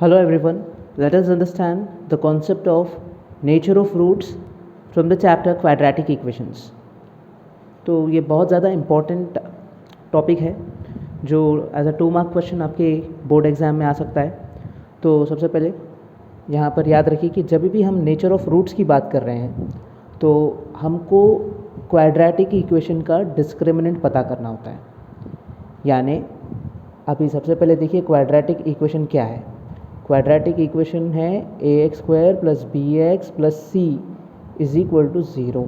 Hello everyone, let us understand the concept of nature of roots from the chapter quadratic equations. तो ये बहुत ज़्यादा important topic है जो एज अ 2 मार्क क्वेश्चन आपके board exam में आ सकता है। तो सबसे पहले यहाँ पर याद रखिए कि जब भी हम नेचर ऑफ रूट्स की बात कर रहे हैं तो हमको क्वाड्रेटिक इक्वेशन का डिस्क्रिमिनेंट पता करना होता है। यानी अभी सबसे पहले देखिए क्वाड्रेटिक इक्वेशन क्या है। क्वाड्रेटिक इक्वेशन है ax² + bx + c = 0।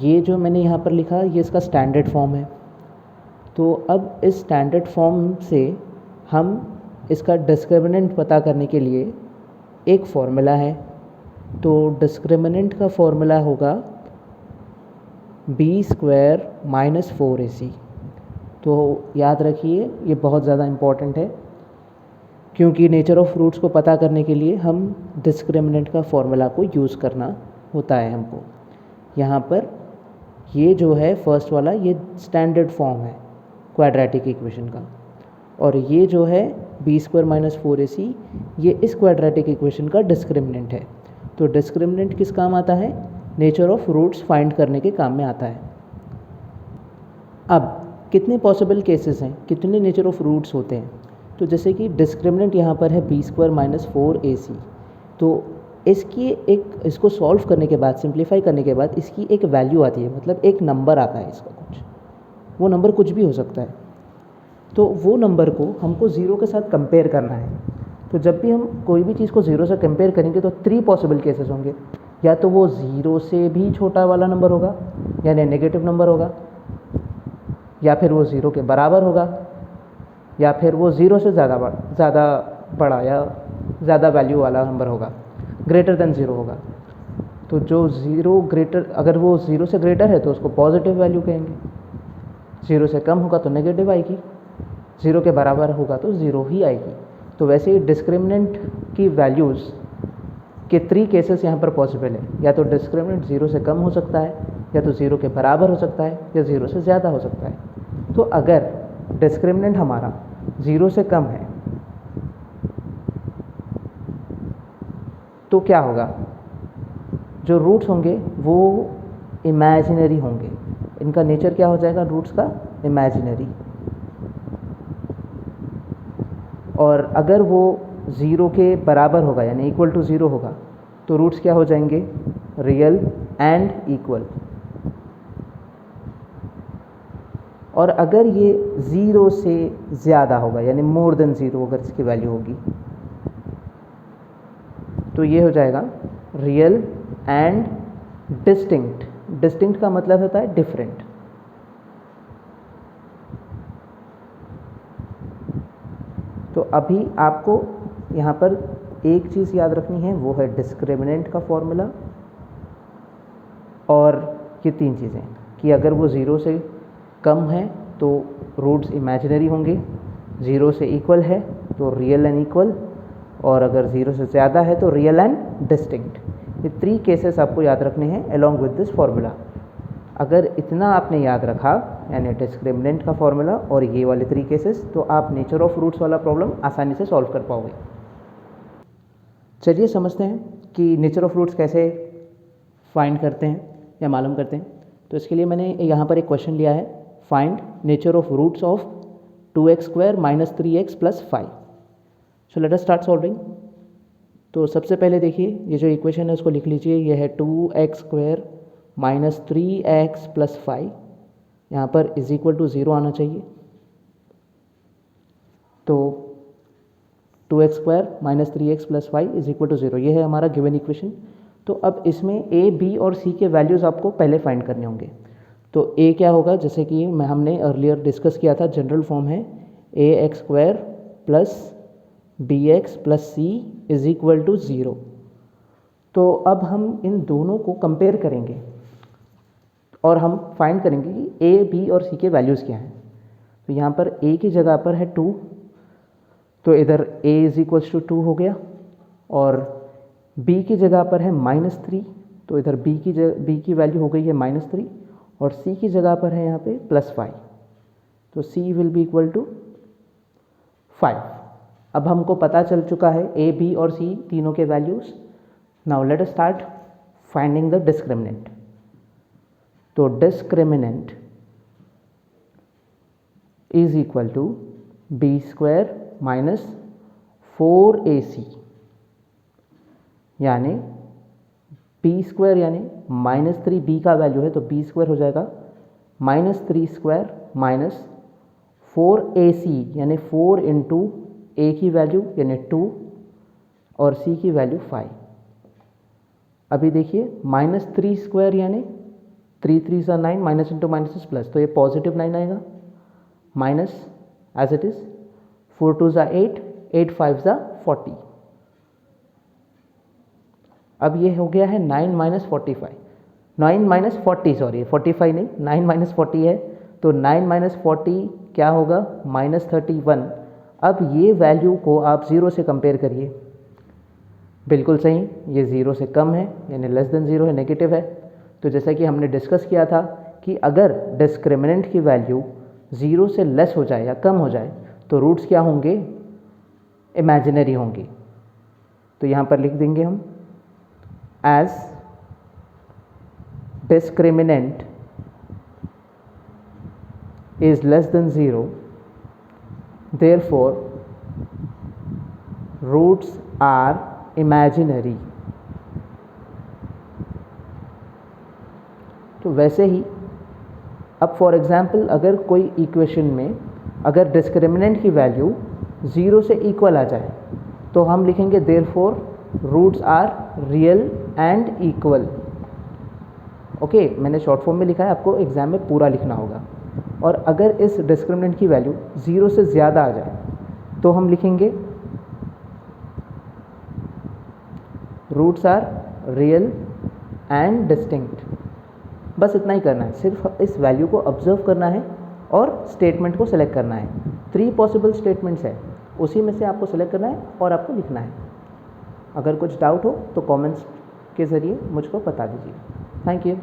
ये जो मैंने यहाँ पर लिखा ये इसका स्टैंडर्ड फॉर्म है। तो अब इस स्टैंडर्ड फॉर्म से हम इसका डिस्क्रिमिनेंट पता करने के लिए एक फॉर्मूला है। तो डिस्क्रिमिनेंट का फॉर्मूला होगा b² - 4ac। तो याद रखिए ये बहुत ज़्यादा इम्पॉर्टेंट है क्योंकि नेचर ऑफ रूट्स को पता करने के लिए हम डिस्क्रिमिनेंट का फॉर्मूला को यूज़ करना होता है हमको। यहाँ पर ये जो है फर्स्ट वाला ये स्टैंडर्ड फॉर्म है क्वाड्रेटिक इक्वेशन का, और ये जो है b² - 4ac ये इस क्वाड्रेटिक इक्वेशन का डिस्क्रिमिनेंट है। तो डिस्क्रिमिनेंट किस काम आता है? नेचर ऑफ रूट्स फाइंड करने के काम में आता है। अब कितने पॉसिबल केसेस हैं, कितने नेचर ऑफ रूट्स होते हैं? तो जैसे कि डिस्क्रिमिनेंट यहाँ पर है b² - 4ac। तो इसको सॉल्व करने के बाद, सिंप्लीफाई करने के बाद इसकी एक वैल्यू आती है, मतलब एक नंबर आता है इसका कुछ, वो नंबर कुछ भी हो सकता है। तो वो नंबर को हमको ज़ीरो के साथ कंपेयर करना है। तो जब भी हम कोई भी चीज़ को ज़ीरो से कंपेयर करेंगे तो 3 पॉसिबल केसेस होंगे। या तो वो ज़ीरो से भी छोटा वाला नंबर होगा यानी नेगेटिव नंबर होगा, या फिर वो ज़ीरो के बराबर होगा, या फिर वो ज़ीरो से ज़्यादा बड़ा या ज़्यादा वैल्यू वाला नंबर होगा, ग्रेटर देन ज़ीरो होगा। तो जो अगर वो ज़ीरो से ग्रेटर है तो उसको पॉजिटिव वैल्यू कहेंगे, ज़ीरो से कम होगा तो नेगेटिव आएगी, ज़ीरो के बराबर होगा तो ज़ीरो ही आएगी। तो वैसे ही डिस्क्रिमिनेंट की वैल्यूज़ के 3 केसेस यहाँ पर पॉसिबल है। या तो डिस्क्रिमिनेंट ज़ीरो से कम हो सकता है, या तो ज़ीरो के बराबर हो सकता है, या ज़ीरो से ज़्यादा हो सकता है। तो अगर डिस्क्रिमिनेंट हमारा ज़ीरो से कम है तो क्या होगा? जो रूट्स होंगे वो इमेजिनरी होंगे। इनका नेचर क्या हो जाएगा रूट्स का? इमेजिनरी। और अगर वो ज़ीरो के बराबर होगा यानी इक्वल टू ज़ीरो होगा तो रूट्स क्या हो जाएंगे? Real and equal. और अगर ये ज़ीरो से ज़्यादा होगा यानी मोर देन ज़ीरो अगर इसकी वैल्यू होगी तो ये हो जाएगा रियल एंड डिस्टिंक्ट। डिस्टिंक्ट का मतलब होता है डिफरेंट। तो अभी आपको यहाँ पर एक चीज़ याद रखनी है, वो है डिस्क्रिमिनेंट का फॉर्मूला और ये 3 चीज़ें कि अगर वो ज़ीरो से कम है तो रूट्स इमेजिनरी होंगे, ज़ीरो से इक्वल है तो रियल एंड इक्वल, और अगर ज़ीरो से ज़्यादा है तो रियल एंड डिस्टिंक्ट। ये 3 केसेस आपको याद रखने हैं अलॉन्ग विद दिस फॉर्मूला। अगर इतना आपने याद रखा यानी डिस्क्रिमिनेंट का फॉर्मूला और ये वाले 3 केसेस, तो आप नेचर ऑफ रूट्स वाला प्रॉब्लम आसानी से सॉल्व कर पाओगे। चलिए समझते हैं कि नेचर ऑफ रूट्स कैसे फाइंड करते हैं या मालूम करते हैं। तो इसके लिए मैंने यहाँ पर एक क्वेश्चन लिया है, find nature of roots of 2x² - 3x + 5। So let us start solving. तो सबसे पहले देखिए ये जो इक्वेशन है उसको लिख लीजिए। ये है 2x² - 3x + 5। यहाँ पर = 0 आना चाहिए। तो 2x² - 3x + 5 = 0, ये है हमारा गिवन इक्वेशन। तो अब इसमें a, b और c के वैल्यूज़ आपको पहले फाइंड करने होंगे। तो a क्या होगा? जैसे कि हमने अर्लियर डिस्कस किया था, जनरल फॉर्म है ax² + bx + c = 0। तो अब हम इन दोनों को कंपेयर करेंगे और हम फाइंड करेंगे कि a, b और c के वैल्यूज़ क्या हैं। तो यहाँ पर a की जगह पर है 2, तो इधर a = 2 हो गया, और b की जगह पर है -3, तो इधर b की वैल्यू हो गई है -3, और c की जगह पर है यहाँ पे +5, तो c will be equal to 5। अब हमको पता चल चुका है ए, बी और सी तीनों के values. Now let us start finding the discriminant. तो discriminant is equal to B square minus 4ac, यानी बी स्क्वायर यानी -3b का वैल्यू है तो बी स्क्वायर हो जाएगा -3 स्क्वायर माइनस 4ac यानी 4 इंटू ए की वैल्यू यानी 2 और सी की वैल्यू 5। अभी देखिए -3 स्क्वायर यानी 3 3 सा 9, minus into minus is plus, तो ये पॉजिटिव 9 आएगा, माइनस एज इट इज 4 2 सा 8, 8 5 सा 40। अब ये हो गया है 9 माइनस 45, 9 माइनस 40 सॉरी 45 नहीं, 9 माइनस 40 है तो 9 माइनस 40 क्या होगा -31। अब ये वैल्यू को आप 0 से कंपेयर करिए, बिल्कुल सही, ये 0 से कम है यानी लेस देन 0 है, नेगेटिव है। तो जैसा कि हमने डिस्कस किया था कि अगर डिस्क्रिमिनेंट की वैल्यू 0 से लेस हो जाए या कम हो जाए तो रूट्स क्या होंगे, इमेजिनरी होंगे। तो यहाँ पर लिख देंगे हम as discriminant is less than 0, therefore roots are imaginary। तो वैसे ही अब फॉर एग्जांपल अगर कोई इक्वेशन में अगर डिस्क्रिमिनेंट की वैल्यू 0 से इक्वल आ जाए तो हम लिखेंगे therefore roots are real and equal। Okay, मैंने शॉर्ट फॉर्म में लिखा है, आपको एग्जाम में पूरा लिखना होगा। और अगर इस डिस्क्रिमिनेंट की वैल्यू 0 से ज़्यादा आ जाए तो हम लिखेंगे roots are real and distinct. बस इतना ही करना है, सिर्फ इस वैल्यू को ऑब्जर्व करना है और स्टेटमेंट को सिलेक्ट करना है। 3 पॉसिबल स्टेटमेंट्स है, उसी में से आपको सिलेक्ट करना है और आपको लिखना है। अगर कुछ डाउट हो तो कमेंट्स के ज़रिए मुझको बता दीजिए। Thank you.